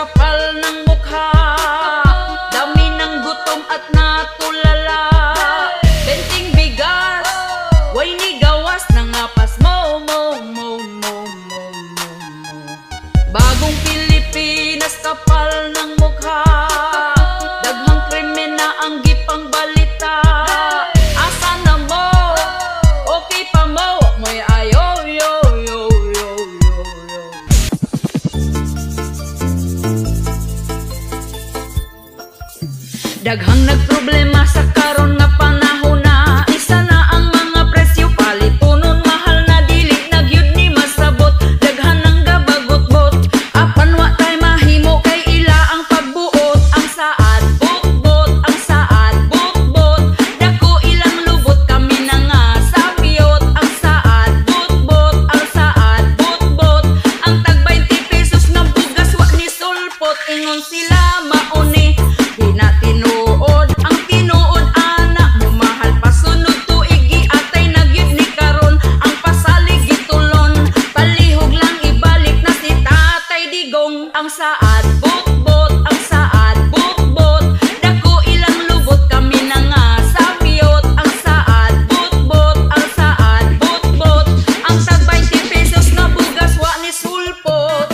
kapal ng mukha, dami ng gutom at natulala. Benting bigas, way ni gawas ng apas mo. Bagong Pilipinas, kapal ng mukha, daghang krimen na ang gipang balita. Asa na mo? Okay pa mo? Mo'y ayo, yo. Daghang nagproblema sa karon nga panahon na. Isa na ang mga presyo, palitunon mahal na dili nagyud ni masabot. Daghan ang gabagot-bot, apan wa tay mahimo kay ila ang pagbuot. Ang saad butbot, ang saad butbot, dako ilang lubot kami na nga sapiyot. Ang saad butbot, ang saad butbot, ang tag 20 pesos nga bugas wa ni sulpot. Ingon sila mauni, di na tinuod ang tinuod ana mo mahal pa sunod tuig giatay nagyud ni karon. Ang pasalig gitulon, palihog lang ibalik na si Tatay Digong. Ang saad butbot, ang saad butbot, dako ilang lubot kami na nga sapiyot. Ang saad butbot, ang saad butbot, ang tag 20 pesos na bugas wa ni sulpot.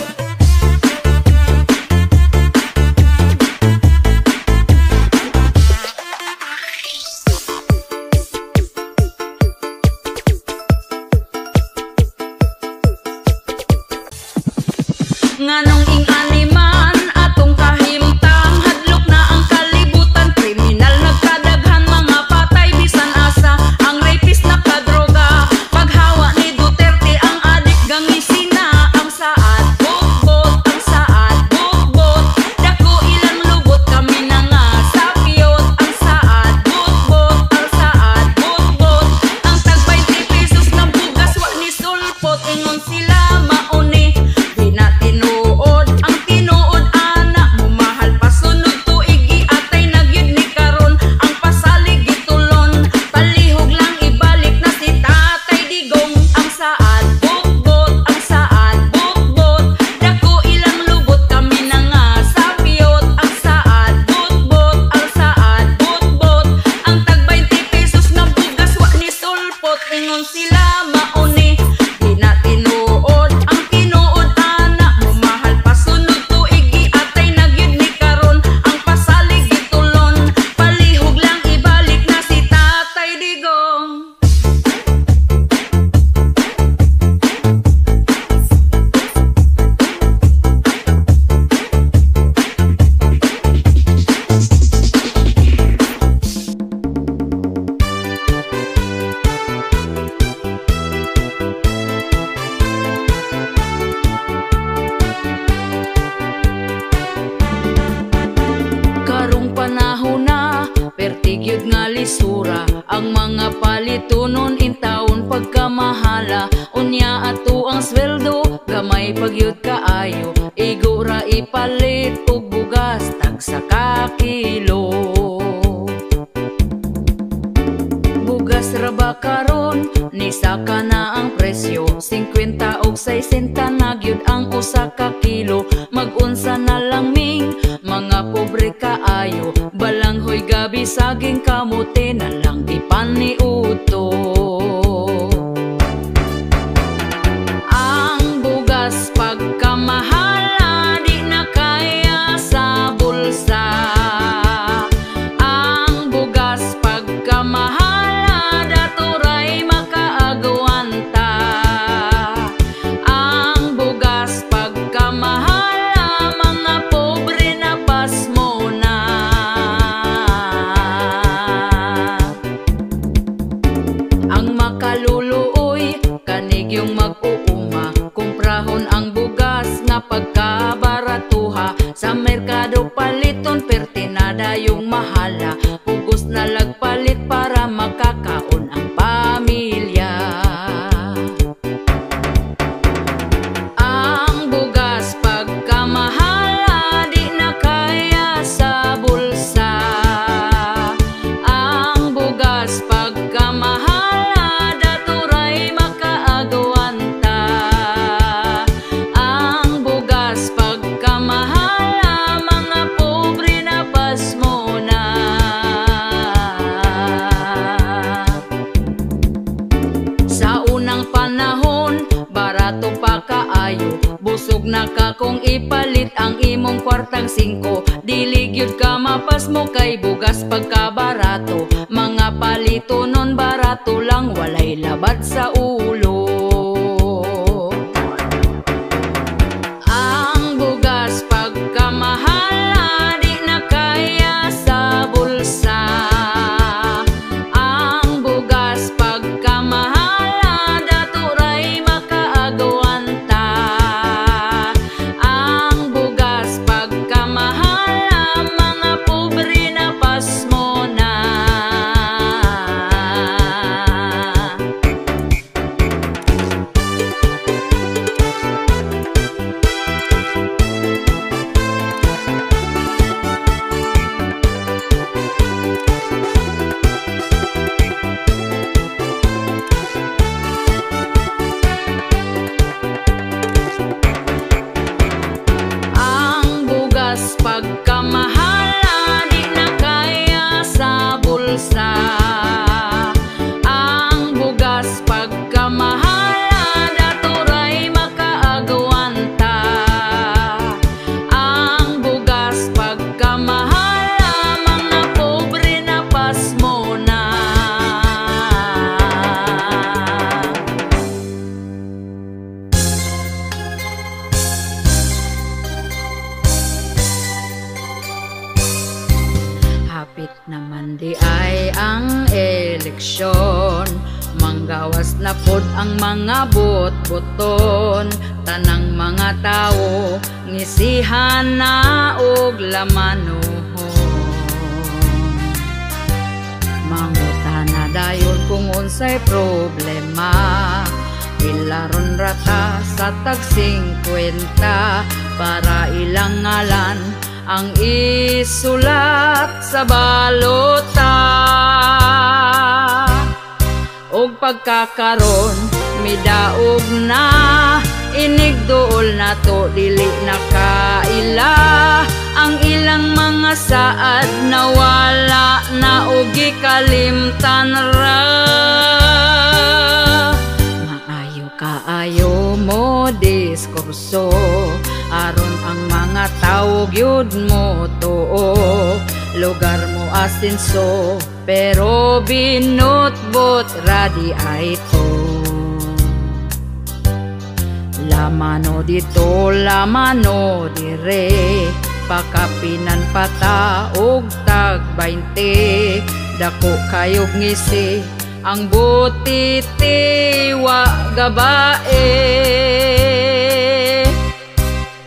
Nganong ing animan atong kahimtang, hadlok na ang kalibutan, kriminal nagkadaghan, mga patay bisan asa, ang rapist nakadroga, paghawa ni Duterte ang adik gangisina. Ang saad butbot, ang saad butbot, dako ilang lubot kami na nga sapiyot. Ang saad butbot, ang saad butbot, ang tag 20 pesos na bugas wa ni sulpot. Ingon sila mauni, di na tinuod ang tinuod ana mo mahal pa sunod tuig giatay nagyud ni karon. Ang pasalig gitulon, palihog lang ibalik na si Tatay Digong. Ang saad butbot, ang saad butbot, dako ilang lubot kami na nga sapiyot. Ang saad butbot, ang saad butbot, ang tag 20 pesos na bugas wa ni sulpot. Ingon sila mauni, di na tinuod ang tinuod ana mo mahal pa sunod tuig giatay nagyud ni karon. Ang pasalig gitulon, palihog lang ibalik na si Tatay Digong. Karong panahon na, pertigyud nga lisura, ang mga palitunon intawon pagkamahala. Unya ato ang sweldo, gamay pagyud kaayo, igo ra ipalit og bugas tag sa kakilo. Bugas ra ba karon, ni saka na ang presyo, 50 og 60 na gyud ang usa ka kilo. Mag-unsa na lang ming mga pobre kaayo, balanghoy gabi saging kamote na lang ipaniuto. Ang bugas pagkamahala, di na kaya sa bulsa. Ang bugas pagkamahala, daturay makaagwanta. Ang bugas pagkamahala, mga pobre na pasmo na. Ang makaluluoy, kanig yung mag-uuma, kumprahon ang bugas nga pagkabaratuha. Sa merkado paliton, pertinada yung mahala, pugos na lagpalit para makakaon ang pamilya. Ang bugas pagkamahala, di na kaya sa bulsa. Ang bugas pagkamahala, daturay makaagwanta. Ang bugas pagkamahala, gyud ka mapas mo kay bugas pagkabarato. Mga palito nun barato lang, walay labad sa ulo. Ang bugas pagkamahal di na kaya sa bulsa. Ang bugas pagkamahal daturay makaagawanta. Ang bugas pagkamahal mga pobre na pasmo na. Ang bugas pagkamahal di na kaya sa bulsa. Ang bugas pagkamahal daturay makaagawanta. Ang bugas pagkamahal mga pobre na pasmo na. Hapit naman di ay ang eleksyon, manggawas na pod ang mga bot-boton. Tanang mga tao ngisihan na og lamanon. Mangutana dayon kung unsay problema, ilaron rata sa tag 50 para ilang ngalan ang isulat sa balota. Og pagkakaron midaog na, inigduol na to dili na kaila. Ang ilang mga saad nawala na og gikalimtan ra. Maayo kaayo mo diskurso, aron ang mga tao gyud mo tuo. Lugar mo asinso, pero binutbot radi ay to. Lamano dito, lamano dire, pakapinan pata og tag 20. Dako kayog ngisi, ang butiti wa gabae.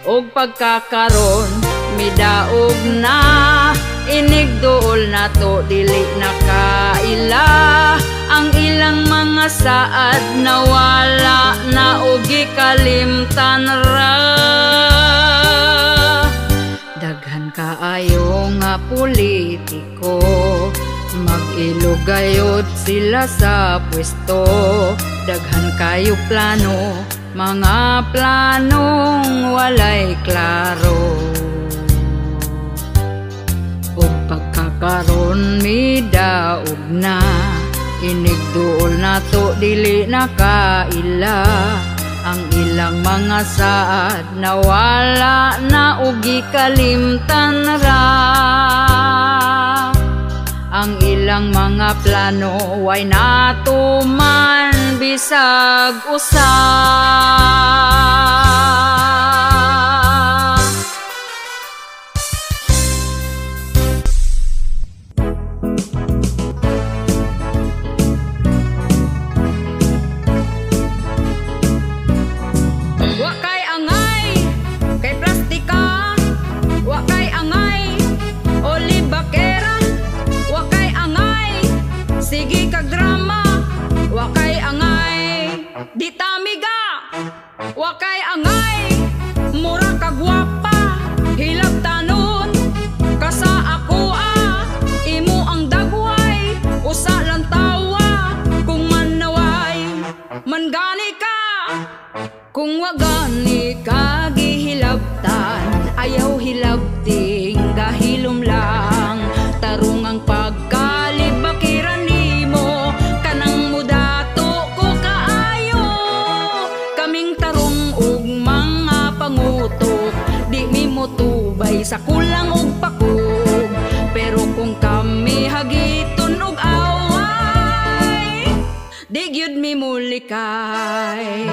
Og pagkakaron midaog na, inigduol na to dili na kaila. Ang ilang mga saad nawala na og gikalimtan ra. Daghan kaayo nga politiko, mag-ilugayod sila sa pwesto. Daghan kayo plano, mga planong walay klaro. Og pagkakaron midaog na, inigduol na to dili na kaila. Ang ilang mga saad nawala na og gikalimtan ra. Ang ilang mga plano way natuman bisag usa. Di tamiga, wakay angay, mura kagwapa, hilab tanon, kasa ako imo ang dagway, usa lang tawa, kung manaway, mangani ka, kung wagani ka gihilabtan, ayaw hilabting gahilom lang, tarong ang pagkalibakiran nimo, kanang mudato ko kaayo, kaming tarong ug mga pangutok, di mi mo tubay sa kulang og pako. mi mulikay.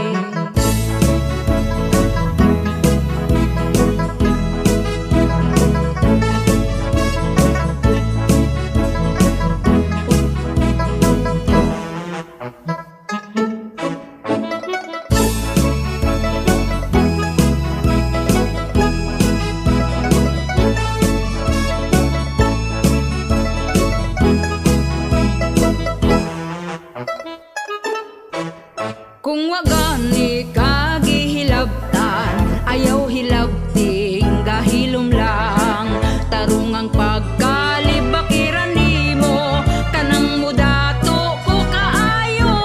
Kung wagani kagihilabtan, ayaw hilabting gahilom lang. Tarungang pagkalibakiran nimo, kanang mudato ko kaayo.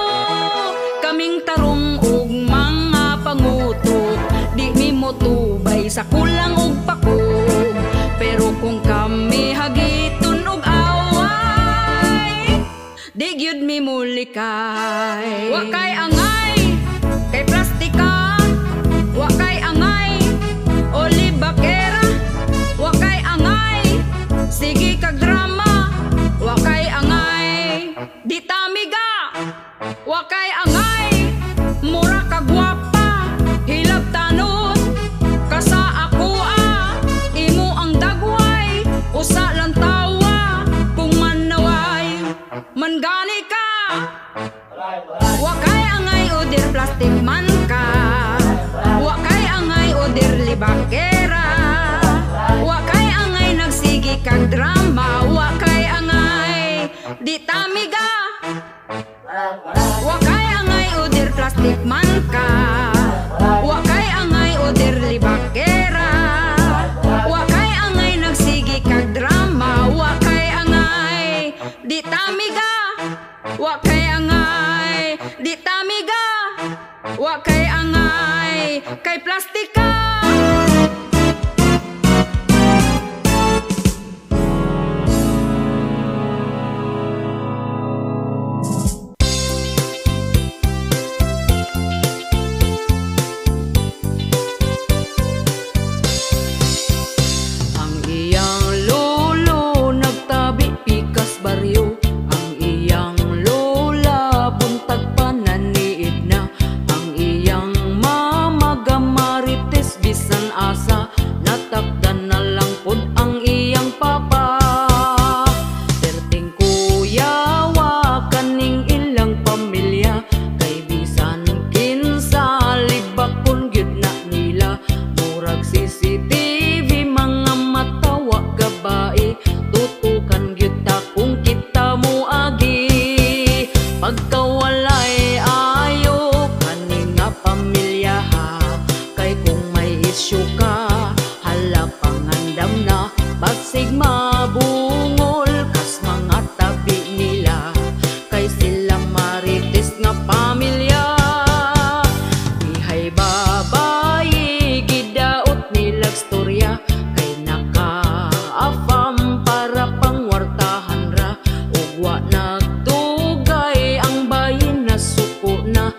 Kaming tarong ug mga pangutok, di mi mo tubay sa kulang ug pakog. Pero kung kami hagiton og away, di gyud mi mulikay. Wa kay angay kay plastika, wa kay angay olibakera, wa kay angay sige kag drama, wa kay angay di tamiga, wa kay angay mura kag gwapa, hilab tanon kasa ako imo ang dagway, usa lang tawa kung manaway mangani ka. Wa kay angay oder plastic man ka, wa kay angay oder libakera, wa kay angay nagsigi kag drama, wa kay angay di tamiga, wa kay angay oder plastic man ka, wa kay angay oder libakera, wa kay angay nagsigi kag drama, wa kay angay di tamiga, wa kay angay di tamiga, wa kay angay kay plastika. Ang iyang lolo nagtabi pikas baryo, ang iyang lola buntag pananiid na, ang iyang mama gamarites bisan asa natakdan na lang pud ang iyang papa. Perting kuya wa kaning ilang pamilya, kay bisan kinsa libakon gyud na nila, murag CCTV mga mata wa gabay, tutukan gyud ta kung kita mo agi. Pagkawalay ayo kaning nga pamilya ha, kay kung may isyu ka hala pangandam na, basig mabungol kas mga tabi nila, kay sila marites nga pamilya. Ihay babayi gidaot nilag storya, kay naka-afam para pangwartahan ra, ug wa nagtugay ang bayin na suko na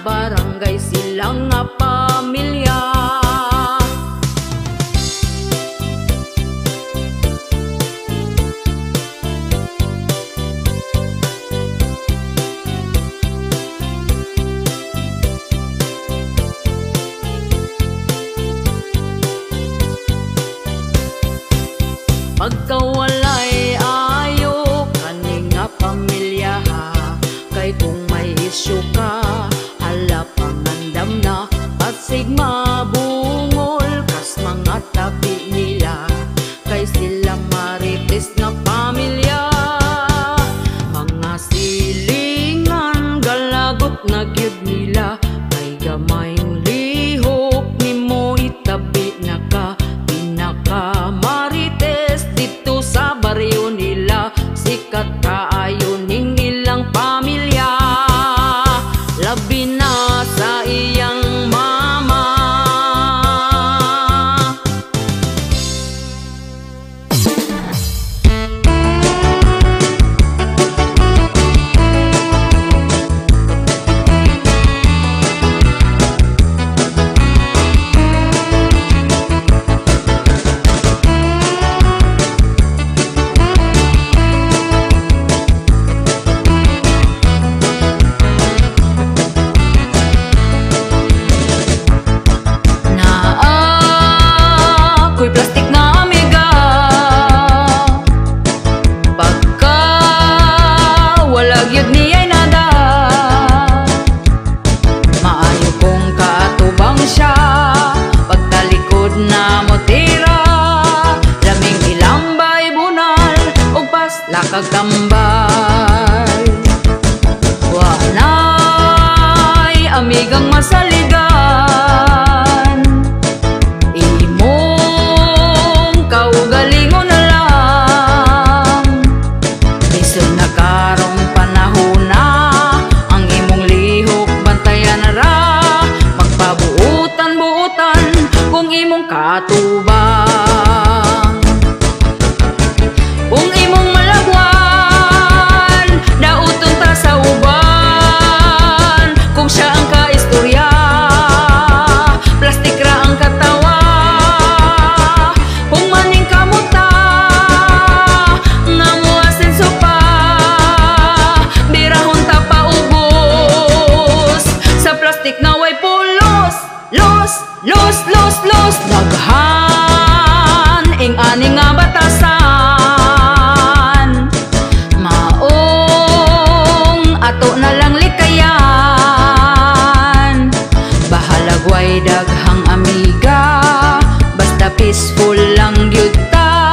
barangay sila nga pamilya. Pagkawalay ayo kaning nga pamilya ha, kay kung may isyu ka hala pangandam na, basig mabungol kas mga tabi nila, kay sila marites nga pamilya. Mga silingan galagot na gyud nila, kay gamayng lihok nimo itabi na ka, pinaka marites dito sa baryo nila, sikat kaayo ning ilang pamilya, labi na sa iyang mama. kagtambal. Wanay amigang masaligan, imong kaugalingon na lang. Lisod na karong panahon na, ang imong lihok bantayan na ra. Magpabuutan-buutan kung imong katubang. Kung imong malagwan, dauton ta sa uban. Kung siya ang kaistorya, plastik ra ang katawa. Kung maning kamuta, nga muasenso pa, birahon ta paubos. Sa plastik nga way pulos, los, los, los, los. Daghan ing ani nga batasan, maong ato na lang likayan. Bahalagway daghang amiga, basta peaceful lang gyud ta.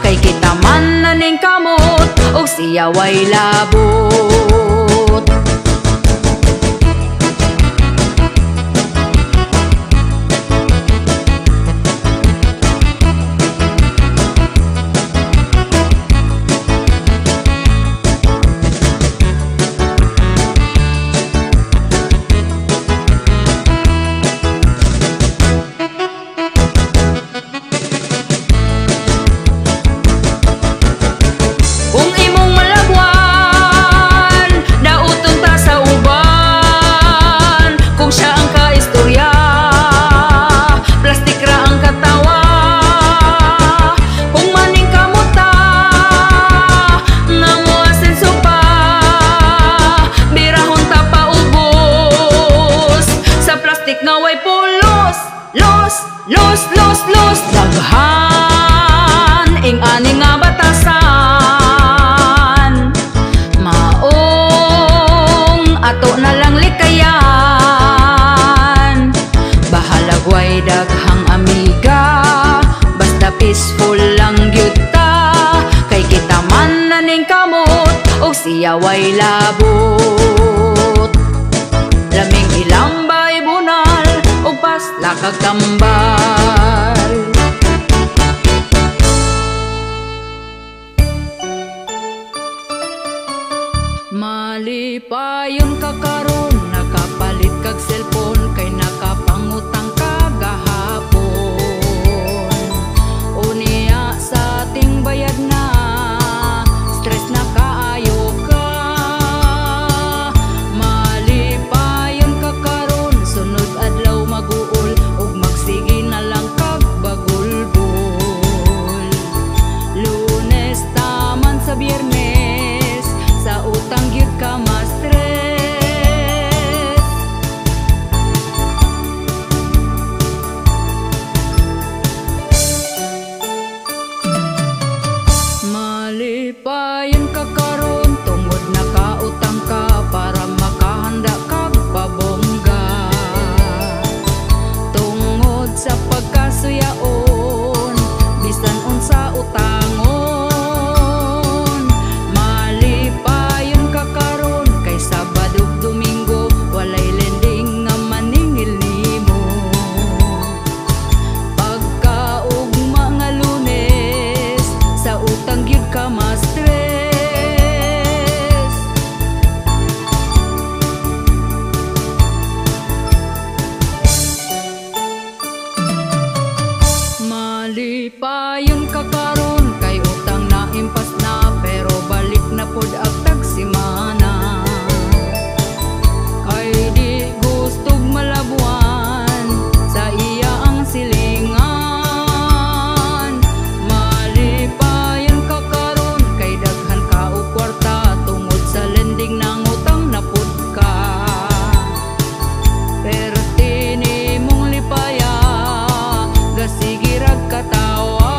Kay kita man na ning kamot, og siya way labot. Kung imong malagwan, dauton ta sa uban. Kung siya ang kaistorya, plastik ra ang katawa. Kung maning kamuta, nga muasenso pa, birahon ta paubos. Sa plastik nga way pulos, los, los, los, los. Daghan ing ani nga batasan, maong ato na lang likayan. Bahalagway daghang amiga, basta peaceful lang gyud ta. Kay kita man na ning kamot, og siya way labot. Laming ilambay bunal, og pasla kagtambal. Malipayon ka karon, nakapalit kag cellphone, kay nakapangutang ka gahapon. Unya sa ating bayad na, stress na kaayo ka. Malipayon ka karon, sunod adlaw maguol, ug magsige na lang kag bagulbol. Lunes taman sa Biyernes, sa utang gyud ka ma-stress. Malipayon ka karon, tungod nakautang ka para makahanda kag pabongga. Tungod sa pagkasuyaon, bisan unsa utangon. Malipayon ka karon, kay Sabado ug Domingo, walay lending nga maningil nimo. Pagkaugma nga Lunes, sa utang gyud ka ma-stress. Malipayon ka karon, kay utang na impas na, pero balik na pod agtag simana. Kay di gustog malabuan, sa iya ang silingan. Malipayon ka karon, kay daghan ka og kwarta, tungod sa lending nang utang na pod ka. Perti nimong lipaya, gasige rag katawa.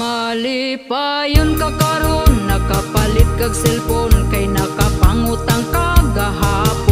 Malipayon ka karon, nakapalit kag cellphone, kay nakapangutang ka gahapon.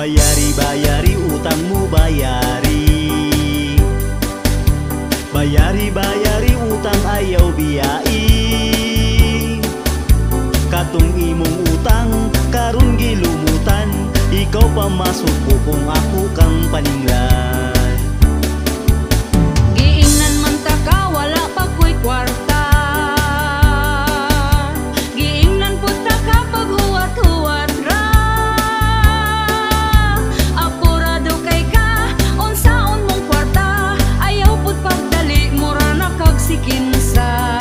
Bayari utang mo bayari. Bayari utang ayaw biyai. Katong imong utang karon gilumutan. Ikaw pa masuko kung ako kang paninglan. Giingnan man ta ka wala pa ko'y kwarta. Giingnan pud ta ka pag huwat-huwat ra. Apurado kay ka unsaon mong kwarta. Ayaw pud pagdali mura na kag sikinsa.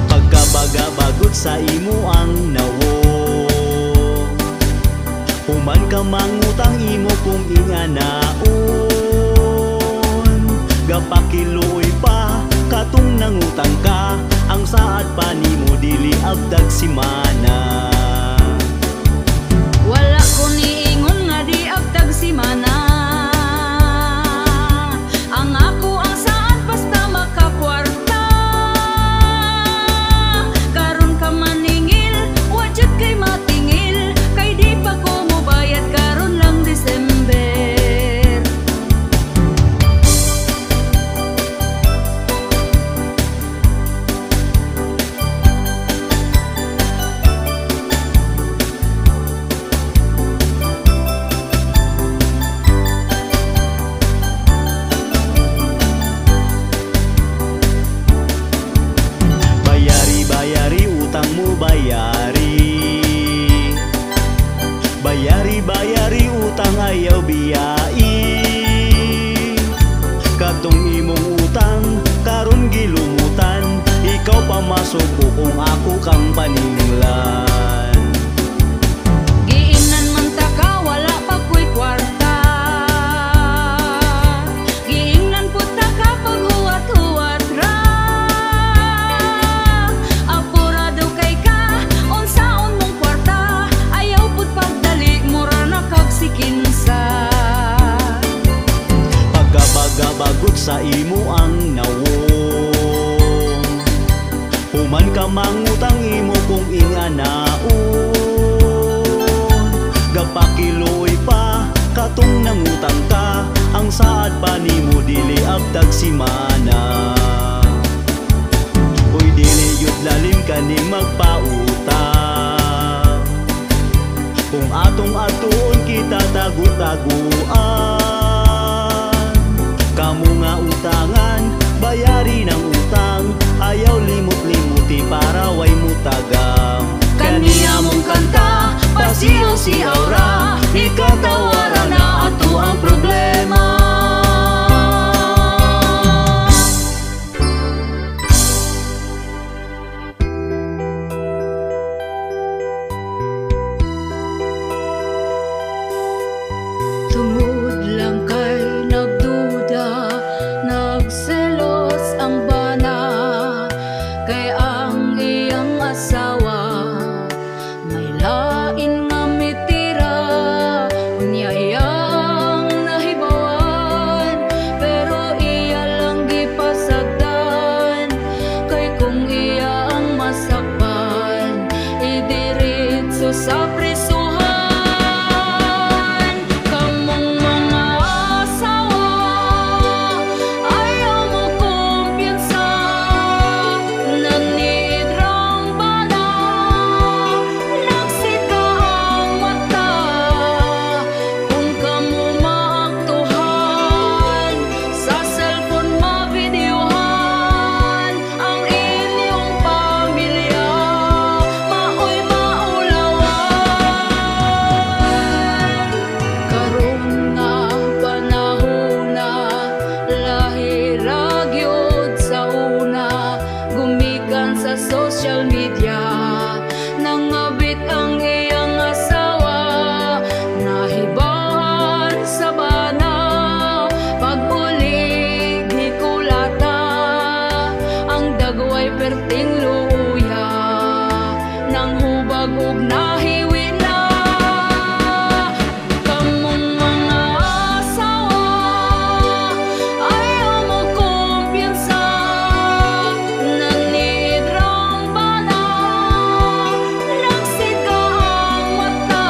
Pagkabaga-bagot sa imo ang nawo. Human ka mangutang imo kung inganaon. Gapakiluoy pa katong nangutang ka. Ang saad pa nimo dili abdag simana. Wala ko niingon nga di abdag simana. Ang ako ang saad basta makakwarta. Karon ka maningil, wajud kay matingil. Kay di pa ko mobayad karon lang December. Bayari utang mo bayari. Bayari utang ayaw biyai. Katong imong utang karon gilumutan. Ikaw pa masuko kung ako kang paninglan. Giingnan man ta ka wala pa ko'y kwarta. Giingnan pud ta ka pag huwat-huwat ra. Apurado kay ka unsaon mong kwarta. Ayaw pud pagdali mura na kag sikinsa. Pagkabaga-bagot sa imo ang nawo. Human ka mangutang imo kung inganaon. Gapakiloy pa katong nangutang ka. Ang saad pa nimo dili abdag simana. Uy dili yud lalim kaning magpautang. Kung atong atuon kita tagu-taguan. Kamu nga utangan, bayari ng utang. Ayaw limot-limuti para way mutagam. Kaniya mong kanta, pasiyaw-siyaw ra. Ikatawaran na ato ang problema. Tungod lang kay nagduda, nagselos ang bana. Kay ang iyang asawa may lain nga mitira. Unya iyang nahibawan, pero iya lang gipasagdan. Kay kung iya ang masakpan, idiritso sa prisuhan. Kamong mga asawa, ayaw mo kumpiyansa. Nanidrang bana, nagsika ang mata. Kung kamo maaktuhan, sa cellphone mabideohan ang inyong pamilya, maoy maulawan. Karon nga panahon na, lahi ra gyud sa una. Gumikan sa social media, nangabit ang iyang asawa. Nahibawan sa bana, pag-ulig hikulata. Ang dagway perting luya, nang hubag ug nahiwi na. Kamong mga asawa, ayaw mo kumpiyansa. Nanidrang bana, nagsika ang mata.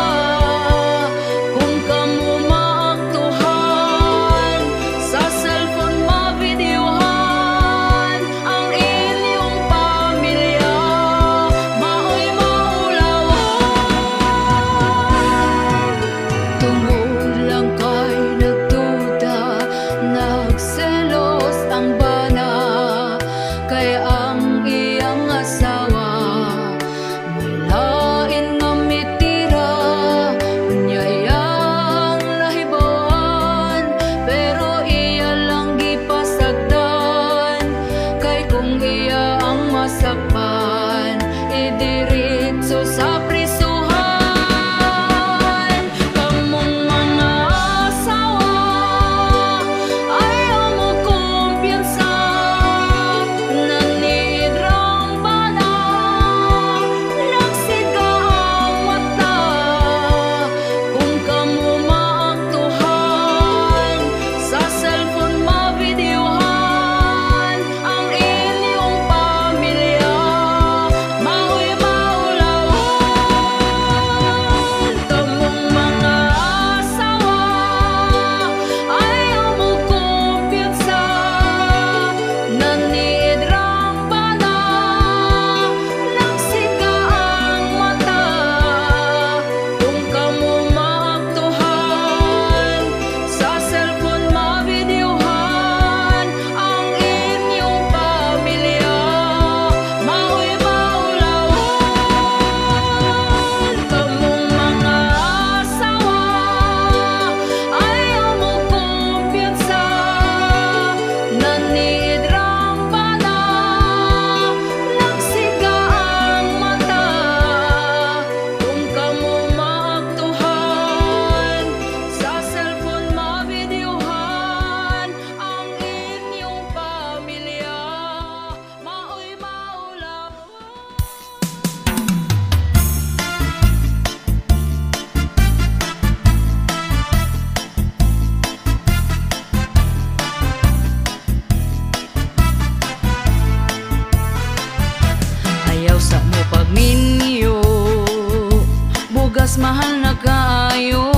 bugas mahal na kaayo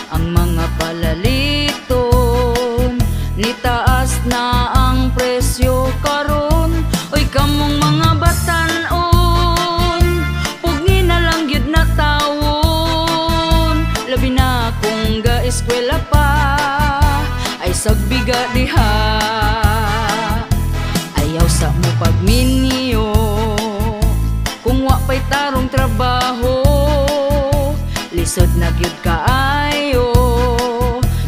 ang mga palaliton, nitaas na ang presyo karon. Oy kamong mga batan-on, pugni na lang gyud na tawon, labi na kung ga-eskwela pa ay sagbiga diha. Ayaw sa mo pagminyo kung wa pay tarong trabaho, lisod na gyud kaayo.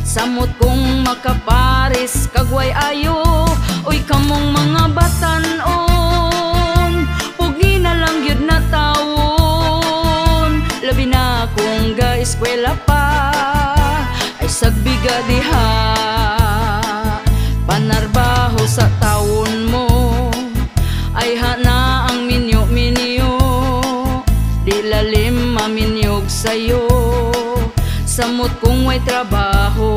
Samot kung makaparis kagway ayo. Oy kamong mga batan-on, pugni na lang gyud na tawon, labi na kung ga-eskwela pa ay sagbiga diha. Panarbaho sa taon mo ay hana ang minyo-minyo, di lalim maminyog sayo. Samot kung way trabaho,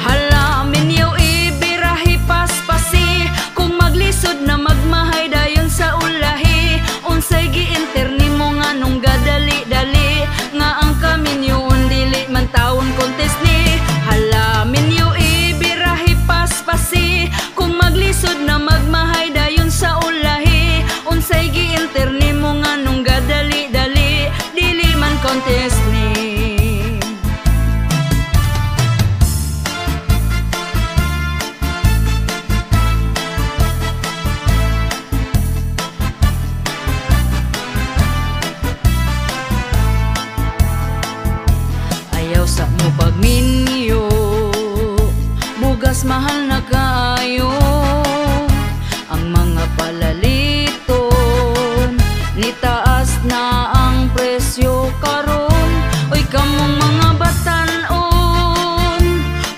hala minyo ibirahi paspasi. Kung maglisod na magmahay dayon sa ulahi, unsay giinterni mo nga nung gadali-dali, nga ang kaminyoon dili man taon contest ni. Hala minyo ibirahi paspasi. Kung maglisod na magmahay dayon sa ulahi, unsay giinterni mo nga nung gadali-dali, dili man contest ni. Ayaw sa mo pagminyo, bugas mahal na kaayo ang mga palaliton, nitaas na ang presyo karon. Oy kamong mga batan-on,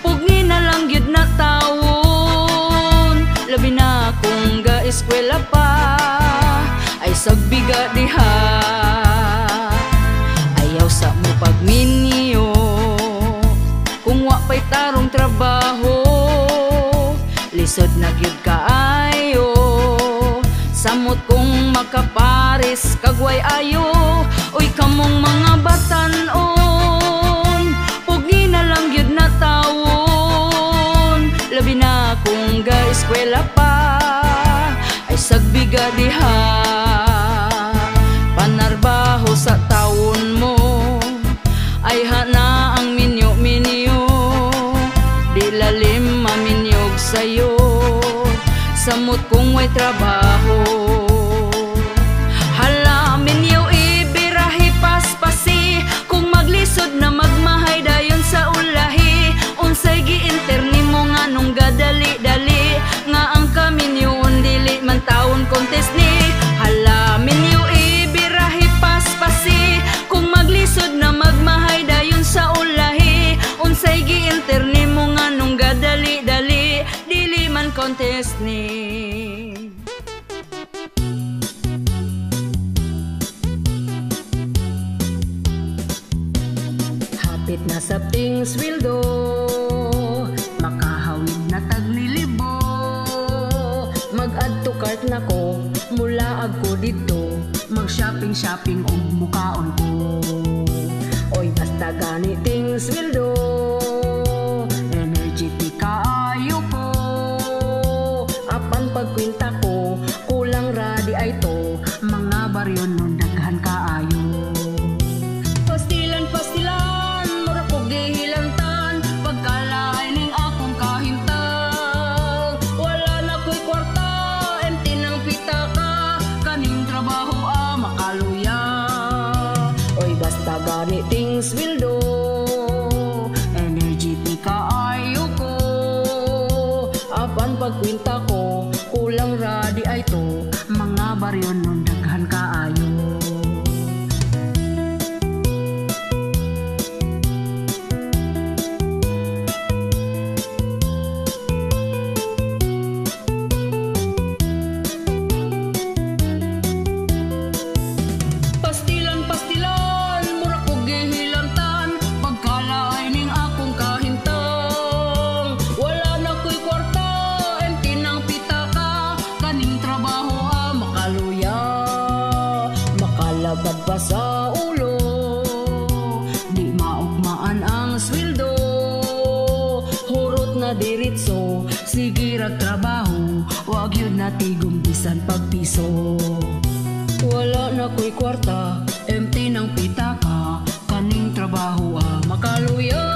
pugni na lang gyud na tawon, labi na kung ga-eskwela pa ay sagbiga diha. Ayaw sa mo pagminyo kung wa pay tarong trabaho, lisod na gyud kaayo. Samot kung makaparis kagway ayo. Oy kamong mga batan-on, pugni na lang gyud na tawon, labi na kung ga-eskwela pa ay sagbiga diha. Panarbaho sa taon mo ay hana ang minyo-minyo, di lalim maminyog sayo. Samot kung way trabaho, hala minyo ibirahi paspasi. Kung maglisod na magmahay dayon sa ulahi, unsay giinterni mo nga nung gadali-dali, nga ang kaminyoon dili man taon contest ni. Hala minyo ibirahi paspasi. Kung maglisod na magmahay dayon sa ulahi, unsay giinterni mo nga nung gadali-dali, dili man contest ni. Hapit na sa sweldo, makahawid na tag nilibo. Mag-add to cart na ko, mula ako dito, mag-shopping og mukaon ko. Oy basta ganiting sweldo, energetic kaayo ko. Apan pagkwinta ko, kulang radi ay to, mga baryo nun daghan kaayo. Pastilan, mura ko gihilantan, pagkalaay ning akong kahintang. Wala na ko'y kwarta, empty ng pitaka, kaning trabaho makaluya. Oy basta ganiting sweldo, energetic kaayo ko. Apan pagkwinta ko, kulang radi ay to, mga baryo nun daghan kaayo. Pastilan, mura ko gihilantan, pagkalaay ning akong kahintang. Wala na ko'y kwarta, empty ng pitaka, kaning trabaho makaluya. labad pa sa ulo, di maugmaan ang sweldo. Hurot na diritso, sige rag trabaho, wag yun na tigong bisan pagpiso. Wala na ko'y kwarta, empty ng pitaka, kaning trabaho makaluya.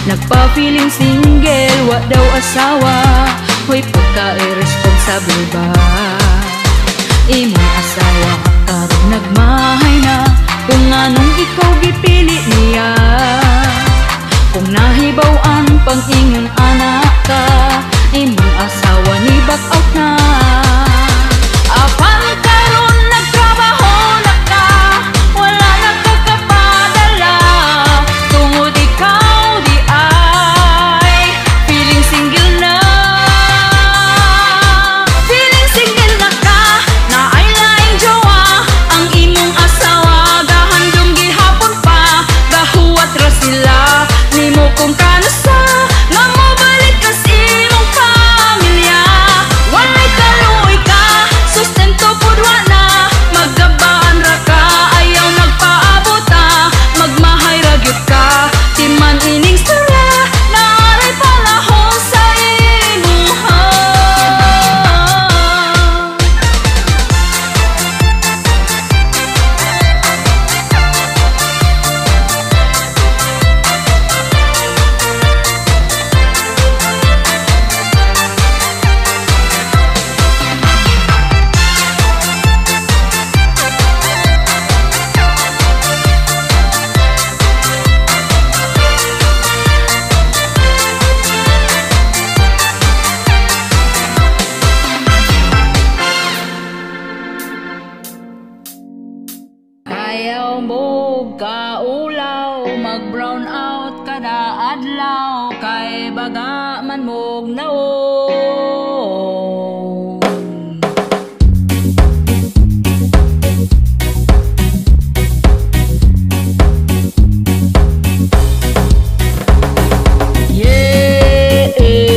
Nagpa-feeling single, wa daw asawa, hoy pagka-irresponsible ba? Imong asawa karon nagmahay na, kung anong ikaw gipili niya. Kung nahibaw-an pang-ingon anak ka, imong asawa ni back out na. Apan karon nagtrabaho na ka, wala nagkakapadala, tungod ikaw di ay feeling single na. Feeling single na ka, na ay laing jowa, ang imong asawa gahandom gihapon pa, gahuwat ra sila nimo kung kanusa, nga mobalik ka sa imong pamilya. Walay kaluoy ka, sustento pud wala, magabaan ra ka, ayaw nagpaabota, magmahay ra gyud ka, timan ining sura, naaray palahon sa imuha. Ayaw mo kaulaw, mag-brown out kada adlaw, kay baga man mog naon. Yeah, yeah.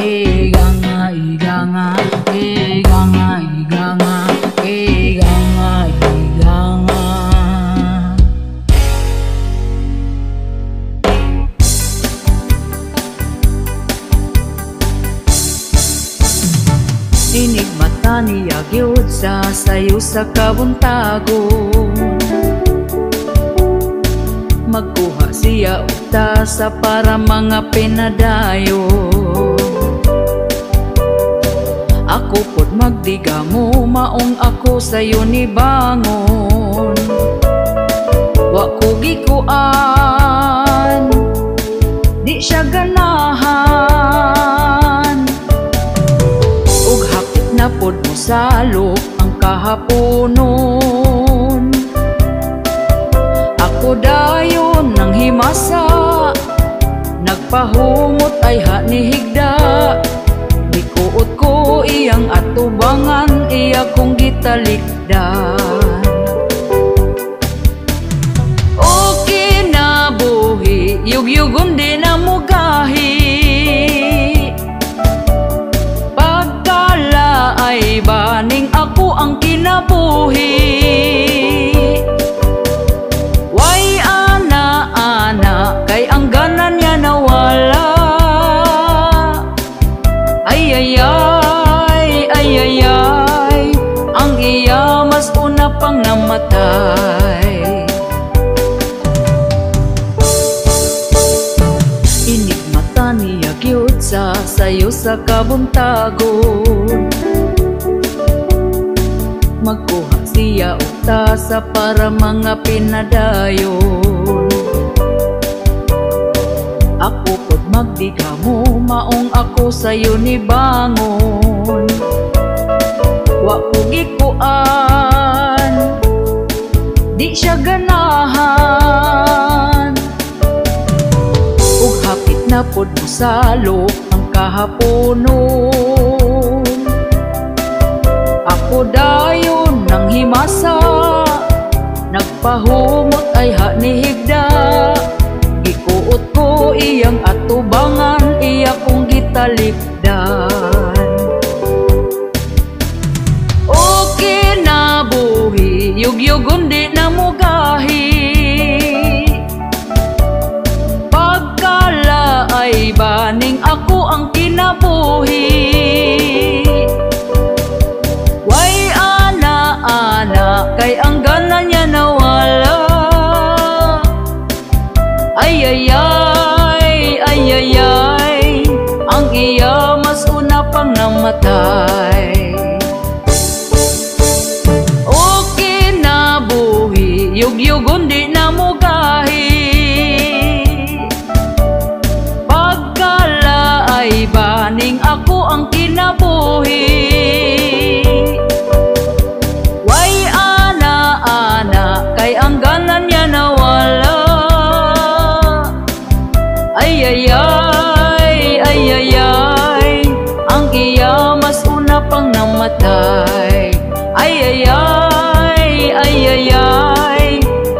iganga, iganga, iganga, iganga, iganga, iganga. Inig mata niya gyud sa sayo sa kabuntagon, magkuha siya og tasa para mga pinadayon. Ako pod magdigamo, maong ako sayo ni bangon. Wa ko gikuan, di siya ganahan. Ug hapit na pod mo salok ang kahaponon. Ako dayon nang himasa, nagpahumot ay hanihigda. Dikuot ko iyang atubangan, iya kong gitalikdan. O kinabuhi, yugyugon din ang mugahi. Pagkala ay baning ako ang kinabuhi. Way ana-ana, kay ang ganan niya nawala. Ay, ang iya mas una pang namatay. Inig mata niya gyud sa sayo sa kabuntagon, magkuha siya og tasa para mga pinadayon. Ako pod magdigamo, maong ako sayo ni bangon. Wa ko gikuan, di siya ganahan. Ug hapit na pod mo salok ang kahaponon. Ako dayon nang himasa, nagpahumot ay hanihigda. Gikuot ko iyang atubangan, iya kong gitalikdan. O kinabuhi, yugyugon di na mugahi. Pagkala ay baning ako ang kinabuhi. Way ana-ana, kay ang ganan niya nawala. Ay, ang iya mas una pang namatay. O kinabuhi, yugyugon di na mugahi. Pagkala ay baning ako ang kinabuhi. Way ana-ana, kay ang ganan niya nawala. Ay, ang iya mas una pang namatay. Ay,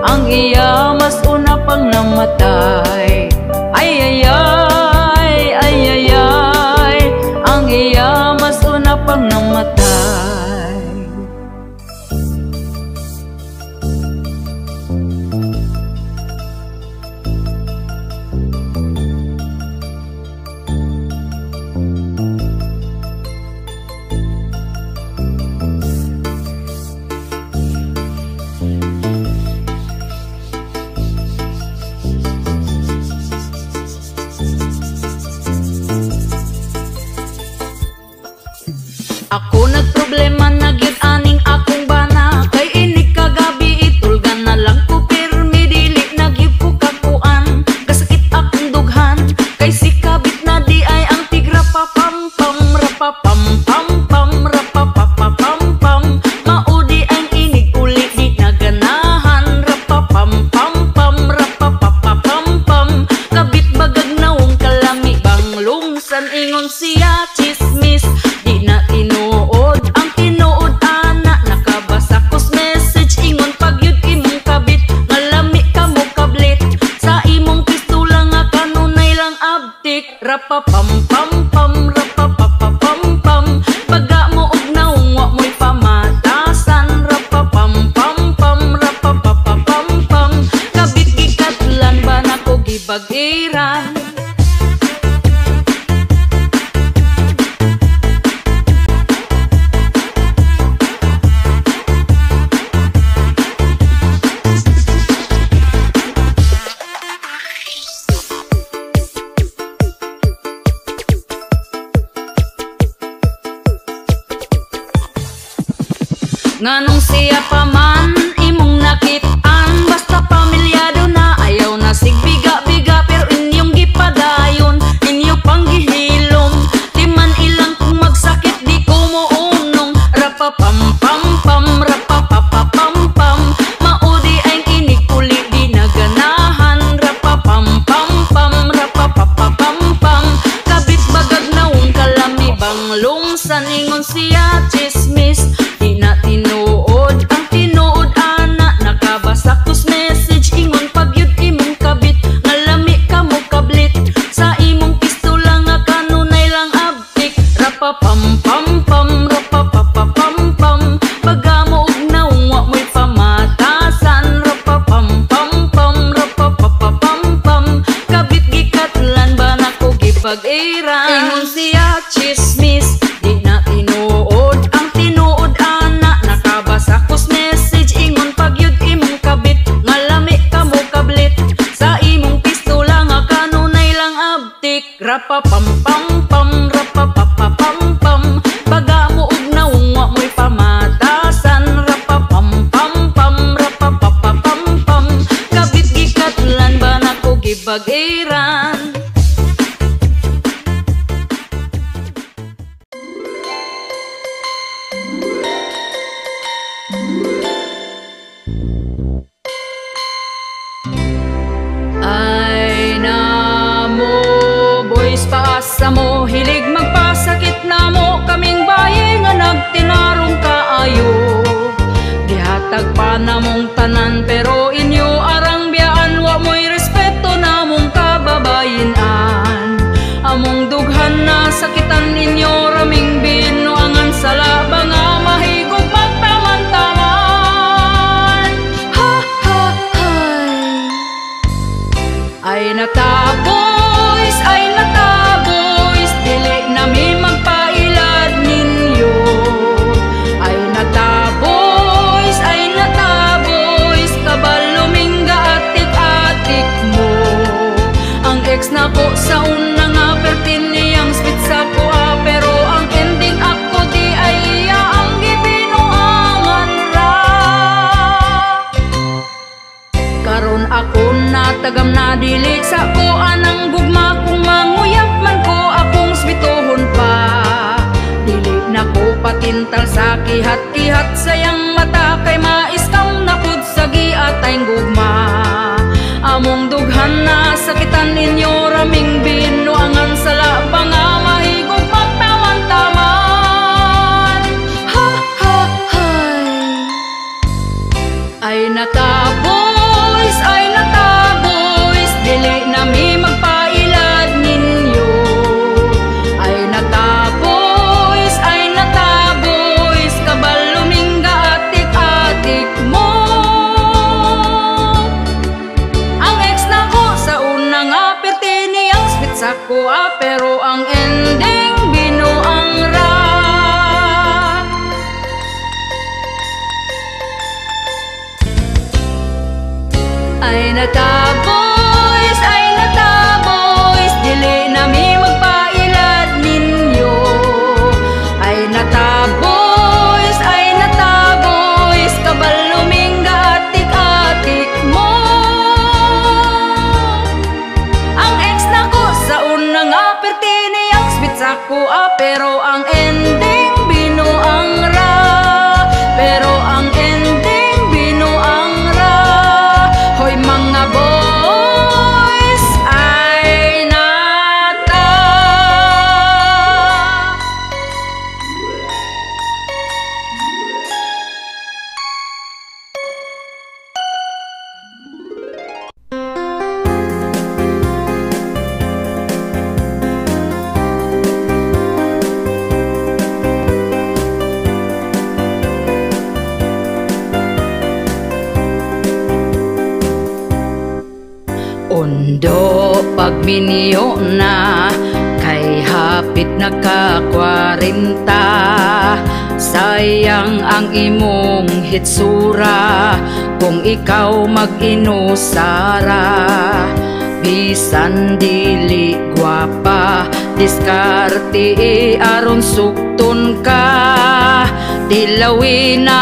ang iya mas una pang namatay. Ay, ang iya mas una pang namatay. Ako nagproblema na gyud aning akong bana, kay inig kagabi itulgan na lang ko pirmi dili na gyud ko kakuan. Kasakit akong dughan, kay si kabit na di ay ang tigra pa pam pam rapa pam pam pam rapa pa pa pam pam. Maudi ang inig uli di naganahan, rapa pam pam pam rapa pa pa pam pam. Kabit bagag nawong kalami bang lungsan ingon siya chismis. Di na tinuod ang tinuod ana, nakabasa kos message ingon pagyud imong kabit nga lami ka mo kablit sa imong pistola nga kanunay lang abtik. Rapa pam pam pam Nganong siya pa man imong nakitaan, basta pamilyado na ayaw na sigbiga-biga, pero inyong gipadayon, inyo pang gihilom, di man ilang kung magsakit di ko muunong. Rapapam-pam-pam, rapapapapam-pam, maudi ay kinig uli di naganahan. Rapapam-pam-pam, rapapapapam-pam, kabit bagag naong kalami bang lungsan. Ingon siya chismis, di na tinuod ang tinuod ana, nakabasa kus message. Ingon pagyud imong kabit, ngalami ka mo kablit, sa imong pistola nga kanunay lang abtik. Rapapam-pam-pam, rapapapapam-pam, baga mo og naong wa mo'y pamatasan. Rapapam-pam-pam, rapapapapam-pam, kabit gikatlan ba nako gipag-ira. Ingon siya chismis, di na tinuod ang tinuod ana, nakabasa kus message. Ingon pagyud imong kabit, ngalami ka mo kablit, sa imong pistola nga kanunay lang abtik. Rapapam-pam-pam, rapapapapam-pam, baga mo og naong wa mo'y pamatasan. Rapapam-pam-pam, rapapapapam-pam, kabit gikatlan ba nako gibag-iran. Ay na mo, boys paasa mo, hilig magpasakit na mo, kaming baye nga nagtinarong kaayo. Dihatag pa na mong tanan, pero inyo arang biyaan, wa mo'y respeto na mong kababayinan. Among dughan na sakitan inyo, raming binuangan sa labang nga mahigog magtaman-taman. Ha ha hay. Ay nataboys, dili nami magpailad ninyo. Ay nataboys, kabalumingga atik-atik mo. Ang ex na ko sa una nga pertin niyang spit sa kuha, pero ang ending ako di ay iya ang gibinuangan ra. Karon ako natagam na dili sa ko anang gugma, kung manguyap man ko akong spitohon pa. Dili na ko patintal sa kihat-kihat sayang mata, kay maiskam na pud sa giatay gugma. Among dughan na sakitan ninyo, raming binuangan sa labang nga mahigog magtaman-taman. Ha ha hay. Ay nataboys, dili nami magpailad ninyo. Ay nataboys, kabalumingga atik-atik mo. Ang ex na ko sa una nga perti niyang spit sa kuha, pero ang ending binuang ra. Ay nataboys, dili nami magpailad ninyo. Ay nataboys, kabalumingga atik-atik mo. Ang ex na ko sa una nga perti niyang spit sa kuha, pero ang ending binuang ra. Pero ang ending binuang ra. Hoy mga boys, ay nata. Ondo pagminyo na, kay hapit na ka 40. Sayang ang imong hitsura, kung ikaw mag-inusara. Bisan dili gwapa, diskarte aron sukton ka. Dilawin na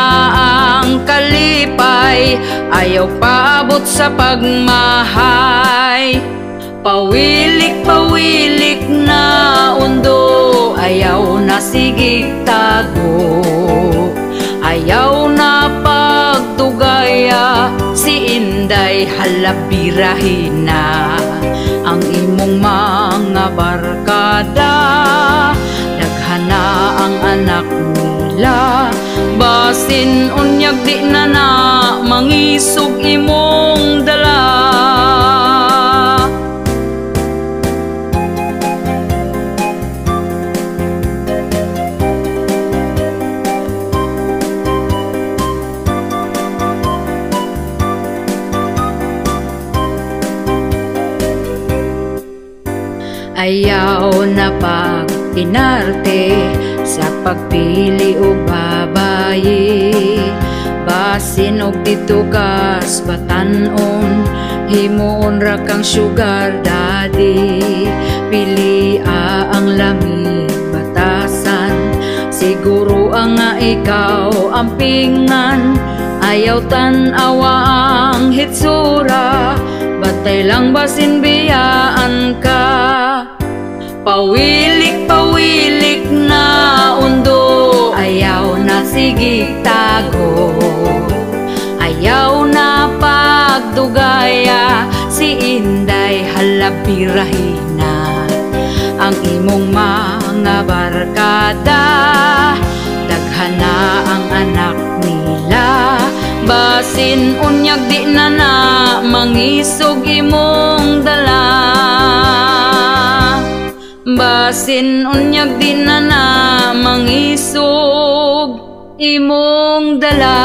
ang kalipay, ayaw paabot sa pagmahay. Pawilik-pawilik na undo, ayaw na sigig tago. Ayaw na pagtugaya, si Inday halabirahin na. Ang imong mga barkada, daghana ang anak nila. Basin unyag di na na, mangisog imong dala. Ayaw na pag-inarte sa pagpili o babayi. Basin og ditugas batanon, himuon ra kang sugar daddy. Pili ang lamig batasan, siguro ang nga ikaw ampingan. Ayaw tan-awa ang hitsura, batay lang basin biyaan ka. Pawilik-pawilik na undo, ayaw na sigig tago. Ayaw na pagdugaya, si Inday halabirahin na. Ang imong mga barkada, daghana ang anak nila. Basin unyag di na na, mangisog imong dala. Basin unyag di na na, mangisog imong dala.